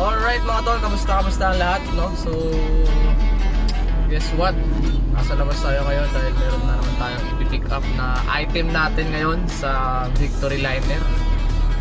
Alright mga tol, kamusta ang lahat, no? So, guess what? Nasa labas tayo ngayon dahil meron na naman tayong ipipick up na item natin ngayon sa Victory Liner.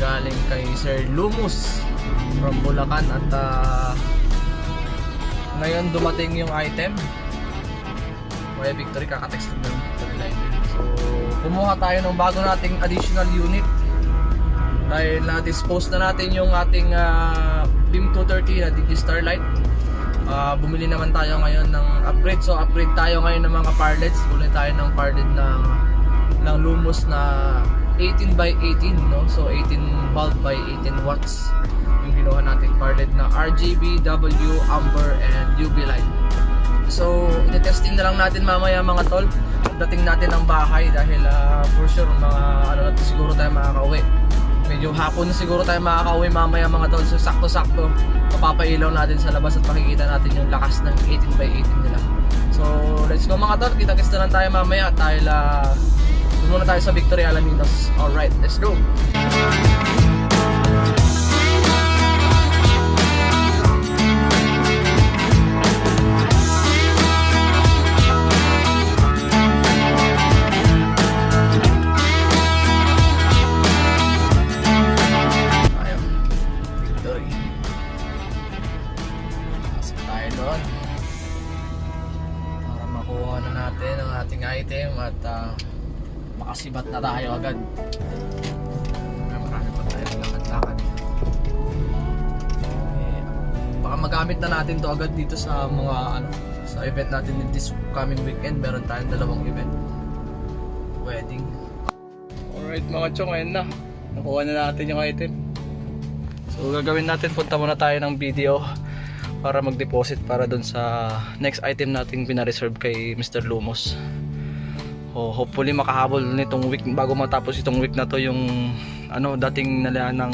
Galing kay Sir Lumus from Bulacan at ngayon dumating yung item. Kaya Victory, kakatext ng Victory Liner. So, kumuha tayo ng bago nating additional unit. Dahil na-dispose na natin yung ating Beam 230 na Digistar Light. Bumili naman tayo ngayon ng upgrade. So upgrade tayo ngayon ng mga parlets. Bumili tayo ng parlet ng Lumus na 18 by 18, no? So 18 bulb by 18 watts yung ginawa natin parlet na RGB, W, Amber, and UV light. So ite-testing na lang natin mamaya mga tol. Dating natin ng bahay dahil for sure mga siguro tayo makakauwi. Medyo hapon siguro tayo makakauwi mamaya mga tol. So sakto-sakto mapapailaw natin sa labas at makikita natin yung lakas ng 18 by 18 nila. So let's go mga tol, kita-kits na lang tayo mamaya dahil muna tayo sa Victory Alaminos. Alright, let's go! Item at makasibat na tayo agad. Marami pa tayo lakad-lakad. Baka magamit na natin to agad dito sa mga sa event natin this coming weekend. Meron tayong dalawang event, wedding. Alright mga chong, ayun na, nakuha na natin yung item. So gagawin natin, punta muna tayo ng video para mag-deposit para dun sa next item nating pina-reserve kay Mr. Lumos. Hopefully makahabol nitong week, bago matapos itong week na to yung dating nila ng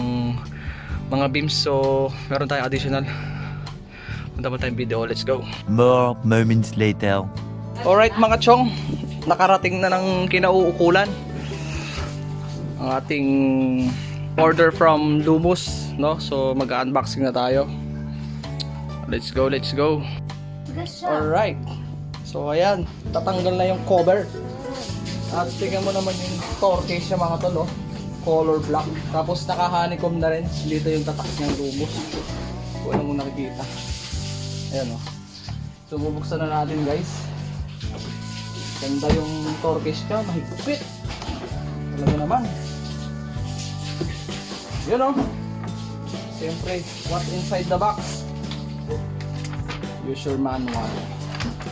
mga beams. So meron tayong additional. Punta mo tayong video, let's go. More moments later. Alright mga chong, nakarating na ng kinauukulan ang ating order from Lumus, no? So mag-unboxing na tayo. Let's go, let's go. Alright, so ayan, tatanggal na yung cover. At tingnan mo naman yung core case niya mga tol, color black. Tapos naka-honeycomb na rin. Dito yung tatak ng Lumus. Wala mong nakikita. Ayan o. So bubuksan na natin guys. Ganda yung core case niya, mahigpit. Talaga naman. Yun o. Siyempre, what's inside the box? Use your manual.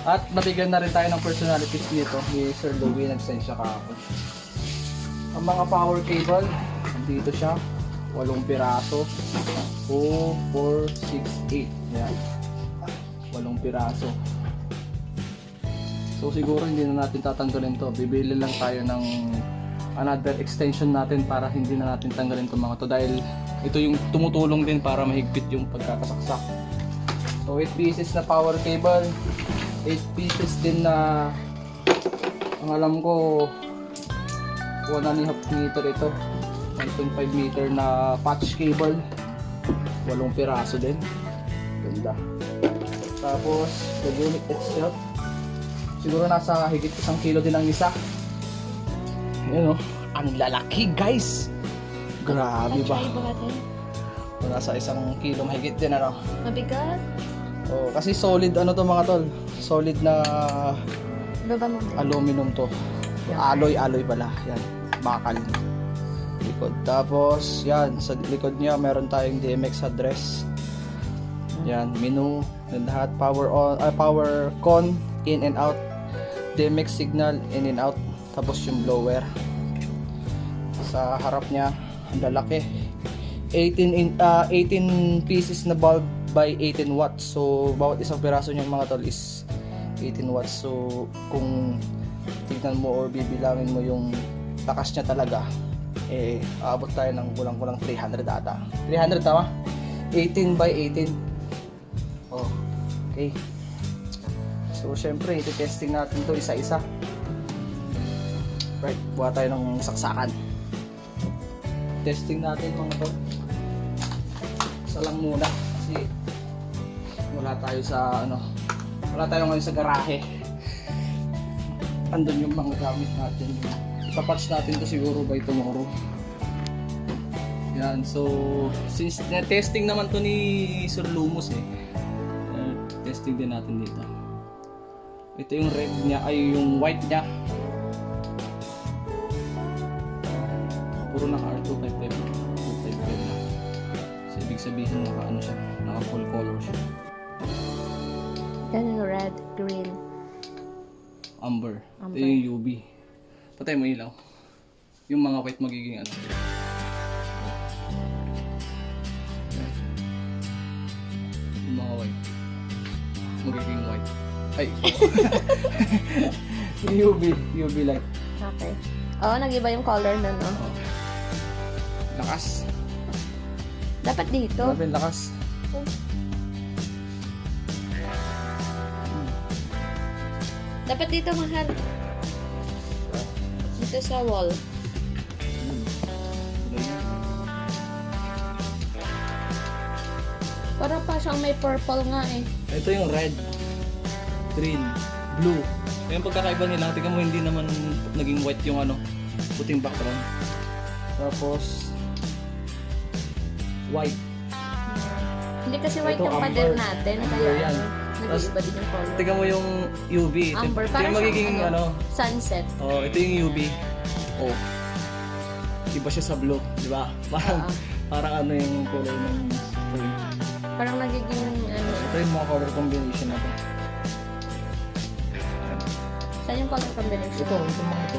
At nabigyan na rin tayo ng personalities nito ni Sir Louie, nag-send siya kahapon. Ang mga power cable, dito siya, 8 piraso. 2, 4, 6, 8. Yan. 8 piraso. So siguro hindi na natin tatanggalin to. Bibili lang tayo ng another extension natin para hindi na natin tanggalin itong mga to. Dahil ito yung tumutulong din para mahigpit yung pagkakasaksak. So 8 pieces na power cable. 8 pieces din na ang alam ko 1.5 meter ito, 1.5 meter na patch cable, 8 piraso din, ganda. Tapos the unit itself siguro nasa higit 1 kilo din ang isa. Yun o, ang lalaki guys, grabe ba, nasa 1 kilo mahigit din Mabigat? Oh, kasi solid to mga tol. Solid na aluminum to. Alloy pala. Yan, bakal. Likod. Tapos, yan, sa likod niya meron tayong DMX address. Yan, menu, and lahat, power on, power con, in and out. DMX signal, in and out. Tapos yung blower. Sa harap niya, ang lalaki. 18 pieces na bulb by 18 watts. So bawat isang piraso niyang mga tol is 18 watts. So kung tignan mo or bibilangin mo yung lakas niya talaga, aabot tayo ng kulang-kulang 300 ata. 300 tama? 18 by 18. Oh, okay. So syempre iti-testing natin to isa-isa. Right, buha tayo ng saksakan. Testing natin mga tol. Isa lang muna kasi kasi wala tayo sa wala tayo ngayon sa garahe. Andun yung mga gamit natin. Ipapatch natin to siguro by tomorrow. Yan, so since na-testing naman to ni Sir Lumos testing din natin dito. Ito yung red niya, ay yung white niya. Puro naka R255 na. So ibig sabihin naka siya, naka full color siya. Yan yung red, green. Amber. Amber. Ito yung UV. Patay mo ilaw. Yung mga white magiging yung mga white magiging white. Ay. UV light. Okay. Oo, nag-iba yung color na, no? Oh. Lakas. Dapat dito. Grabe yung lakas. Dapat dito, mahal. Dito sa wall. Para pa siyang may purple nga eh. Ito yung red, green, blue. Yung pagkakaiba nila, tingnan mo hindi naman naging white yung puting background. Tapos white. Hindi kasi white Ito, yung amber. pader natin. Amber Kaya yan. nag-iiba din yung color. Tingnan mo yung UV. Amber. Ito Parang yung magiging siyang, sunset. Oh, ito yung UV. Oh. Iba siya sa blue, di ba? Parang yung color ng phone. Parang nagiging Ito yung mga color combination natin. saan yung color combination? Ito mga ito.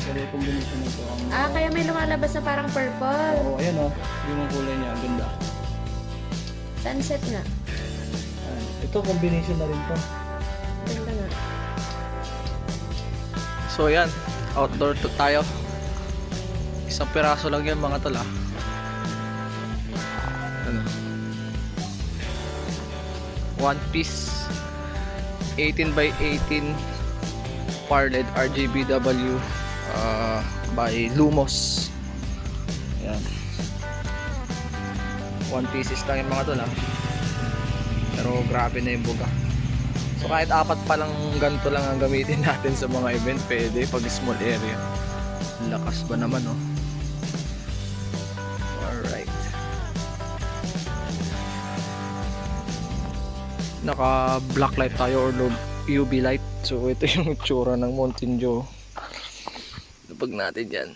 Color combination nito. Kaya may lumalabas na parang purple. Oo, ayan yung mga kulay niya, ang ganda. Sunset nga. Ayan. Ito combination na rin to. Ganda nga. So ayan, outdoor tayo. Isang piraso lang yan mga tol One piece 18 by 18 Parled RGBW by Lumos. Ayan. One pieces lang yung mga tol Pero grabe na yung buga. So kahit apat pa lang ganito lang ang gamitin natin sa mga event, pwede pag small area. Lakas ba naman Alright. Naka black light tayo or UV light. So ito yung itsura ng Mountain Dew. Lupag natin yan.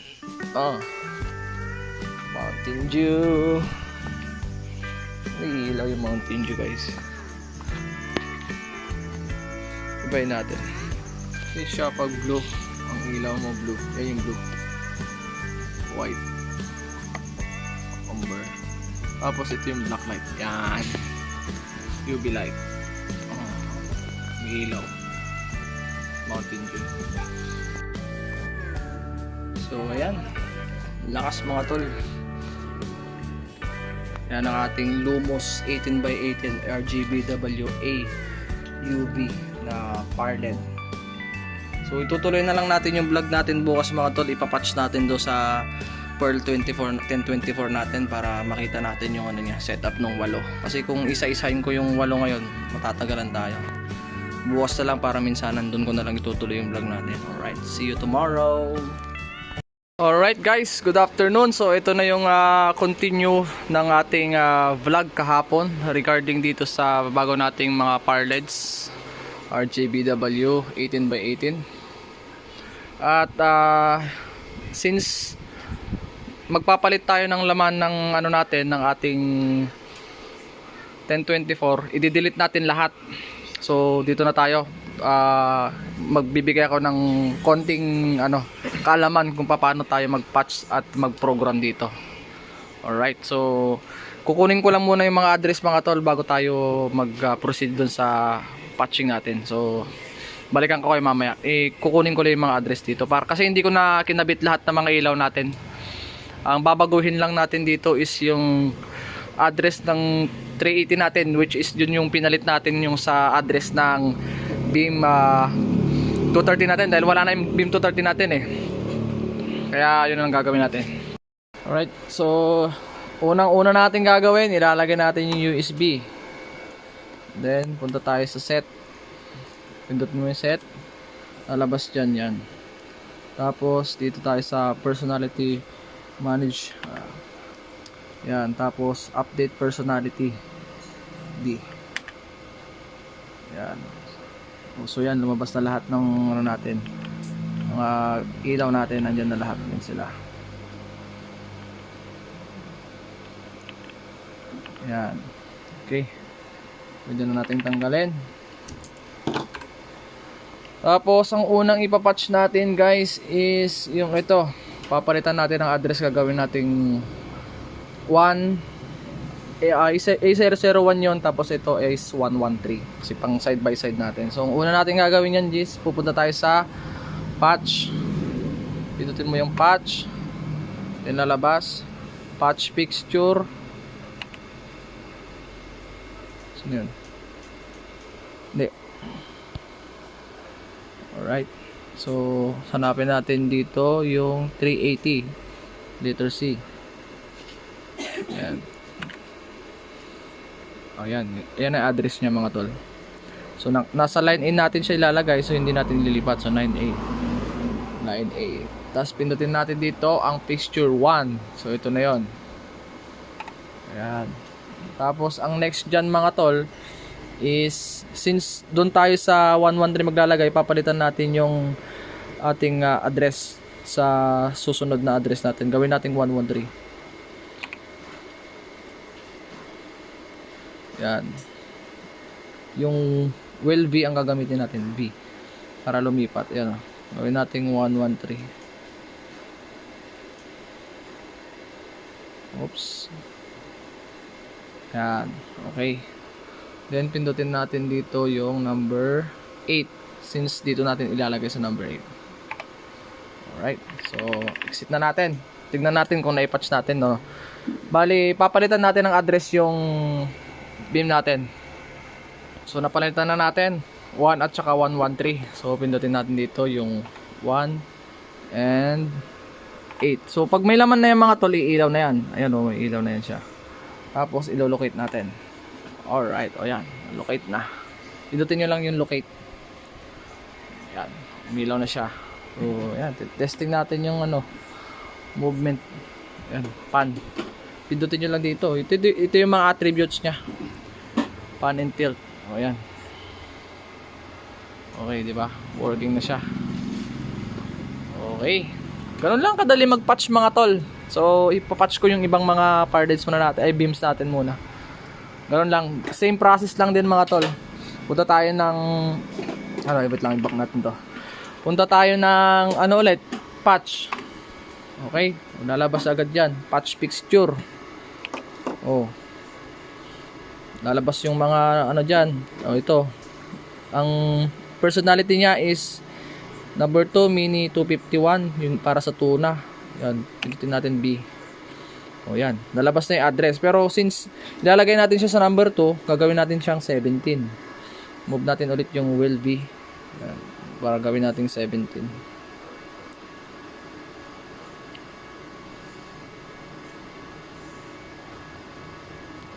Mountain Dew. Naiilaw yung Mountain Dew guys. Ibayin natin. Kasi siya pag blue, ang ilaw mo blue. Yan yung blue. White. Amber. Tapos ito yung black light. Yan. UV light. May ilaw. Mountain Dew. So ayan. Lakas mga tol. Yan ang ating Lumos 18 by 18 RGBWA UV na Parled. So itutuloy na lang natin yung vlog natin bukas mga tol. Ipapatch natin do sa Pearl 1024 natin para makita natin yung setup ng walo. Kasi kung isa-isahin ko yung walo ngayon, matatagalan tayo. Bukas na lang para minsan nandun ko na lang itutuloy yung vlog natin. Alright, see you tomorrow. Alright guys, good afternoon. So ito na yung continue ng ating vlog kahapon regarding dito sa bago nating mga Parleds RGBW 18 by 18. At since magpapalit tayo ng laman ng natin ng ating 1024, i-delete natin lahat. So dito na tayo. Magbibigay ako ng konting kaalaman kung paano tayo mag-patch at mag-program dito. Alright, so kukunin ko lang muna yung mga address mga tol bago tayo mag-proceed dun sa patching natin. So balikan ko kayo mamaya. Kukunin ko lang yung mga address dito kasi hindi ko na kinabit lahat ng mga ilaw natin. Ang babaguhin lang natin dito is yung address ng 380 natin, which is yun yung pinalit natin yung sa address ng beam 230 natin dahil wala na yung beam 230 natin kaya yun ang gagawin natin. Alright, so unang-una natin gagawin, ilalagay natin yung USB Then, punta tayo sa set. Pindot mo yung set. Lalabas dyan yan. Tapos, dito tayo sa personality manage. Yan. Tapos, update personality. D. Yan. So, yan. Lumabas na lahat ng ano natin. Mga ilaw natin. Nandyan na lahat. Yan sila. Yan. Okay. Pwede na natin tanggalin. Tapos, ang unang ipapatch natin guys is yung ito. Papalitan natin ang address. Gagawin nating A001 yon. Tapos ito is 113. Kasi pang side by side natin. So, ang una natin gagawin yan is pupunta tayo sa patch. Pindutin mo yung patch. Then lalabas. Patch fixture. Sino yun? Hindi. Alright. So, hanapin natin dito yung 380. Letter C. Ayan. O, yan. Ayan ang address niya mga tol. So, nasa line A natin siya ilalagay. So, hindi natin lilipat. So, 9A. 9A. Tapos, pindutin natin dito ang fixture 1. So, ito na yon. Ayan. Tapos, ang next dyan mga tol is, since doon tayo sa 113 maglalagay, papalitan natin yung ating address sa susunod na address natin. Gawin natin 113. Yan. Yung well V ang gagamitin natin. V. Para lumipat. Yan. Gawin natin 113. Oops. Yan. Okay. Then, pindutin natin dito yung number 8. Since dito natin ilalagay sa number 8. Alright. So, exit na natin. Tignan natin kung na-patch natin, no? Bali, papalitan natin ng address yung beam natin. So, napalitan na natin. 1 at saka 113. So, pindutin natin dito yung 1 and 8. So, pag may laman na yung mga tol, ilaw na yan. Ayan, oh, may ilaw na yan siya. Tapos, ilo-locate natin. Alright, o yan. Locate na. Pindutin nyo lang yung locate. Yan. Umilaw na siya. So, yan. Testing natin yung ano, movement. Yan. Pan. Pindutin nyo lang dito. Ito yung mga attributes nya. Pan and tilt. O yan. Okay, di ba? Working na siya. Okay. Ganun lang kadali mag-patch mga tol. So, ipapatch ko yung ibang mga parts muna natin. Ay, beams natin muna. Ganun lang. Same process lang din mga tol. Punta tayo ng... Ano, ibit lang. I-back natin to. Punta tayo ng... Ano ulit? Patch. Okay. Lalabas agad yan. Patch fixture. Oh. Lalabas yung mga... Ano dyan. Oh, ito. Ang personality niya is... Number 2, Mini 251. Yung para sa tuna. Yan. Pindutin natin B. O yan, nalabas na yung address. Pero since ilalagay natin siya sa number 2, gagawin natin siyang 17. Move natin ulit yung will be. Yan, para gawin natin 17.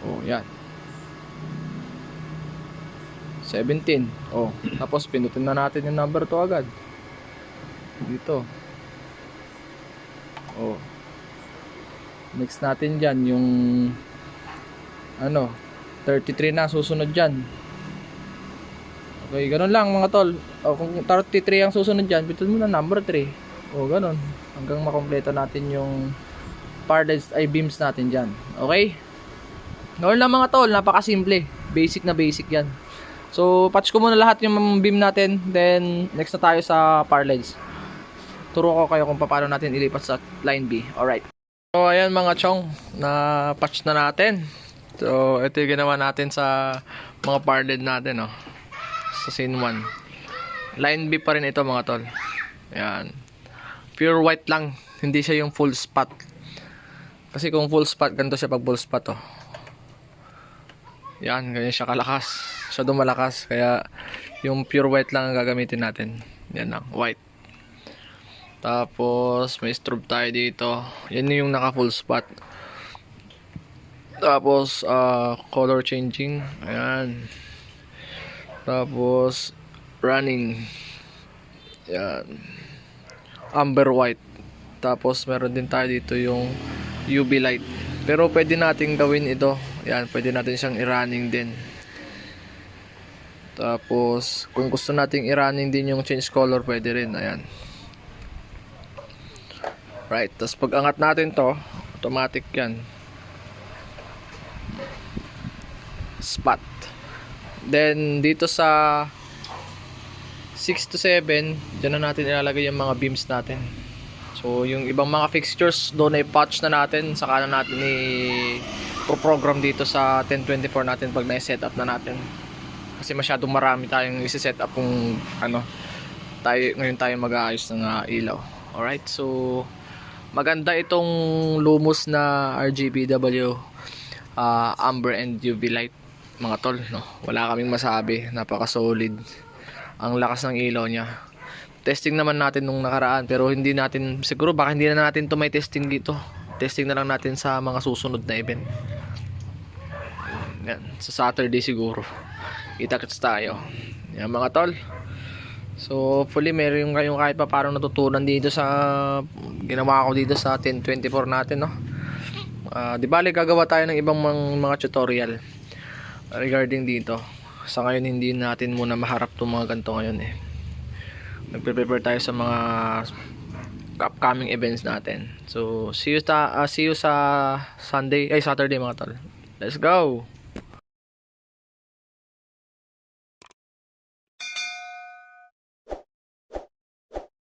O yan. 17. O, tapos pinutin na natin yung number 2 agad. Dito. O. Next natin dyan yung ano 33 na susunod dyan. Okay, ganun lang mga tol. O, kung 33 ang susunod dyan, pindutin mo na number 3. O, ganun. Hanggang makompleto natin yung parts ay beams natin dyan. Okay? Ganun lang mga tol. Napakasimple. Basic na basic yan. So, patch ko muna lahat yung beam natin. Then, next na tayo sa parlance. Turo ko kayo kung paano natin ilipat sa line B. Alright. So, ayan mga chong, na-patch na natin. So, ito yung ginawa natin sa mga parted natin, oh. Sa scene 1. Line B pa rin ito mga tol. Ayan. Pure white lang. Hindi siya yung full spot. Kasi kung full spot, ganito siya pag full spot, oh. Yan, ganyan siya kalakas. Siya dumalakas. Kaya, yung pure white lang ang gagamitin natin. Yan lang, white. Tapos, may strobe tayo dito. Yan yung naka full spot. Tapos, color changing. Ayan. Tapos running. Yan. Amber white. Tapos meron din tayo dito yung UV light. Pero pwede natin gawin ito. Yan, pwede natin siyang i-running din. Tapos kung gusto nating i-running din yung change color, pwede rin. Ayan. Right, tapos pag angat natin to, automatic yan. Spot. Then dito sa 6 to 7, dyan na natin ilalagay yung mga beams natin. So yung ibang mga fixtures, doon ay patch na natin. Saka na natin i-program dito sa 1024 natin pag na-set up na natin. Kasi masyadong marami tayong isi-set up kung ano, ngayon tayo mag-aayos ng ilaw. Alright, so maganda itong Lumos na RGBW amber and UV light, mga tol, no? Wala kaming masabi, napaka solid ang lakas ng ilaw niya. Testing naman natin nung nakaraan, pero hindi natin, siguro baka hindi na natin to may testing dito. Testing na lang natin sa mga susunod na event. Yan, sa Saturday siguro kita-kits tayo. Yan mga tol. So hopefully meron kayong kahit pa parang natutunan dito sa ginawa ko dito sa 1024 natin, no? Di bali gagawa tayo ng ibang mga tutorial regarding dito. Sa ngayon hindi natin muna maharap itong mga ganito ngayon eh. Nagpe-prepare tayo sa mga upcoming events natin. So see you sa Saturday mga tol. Let's go.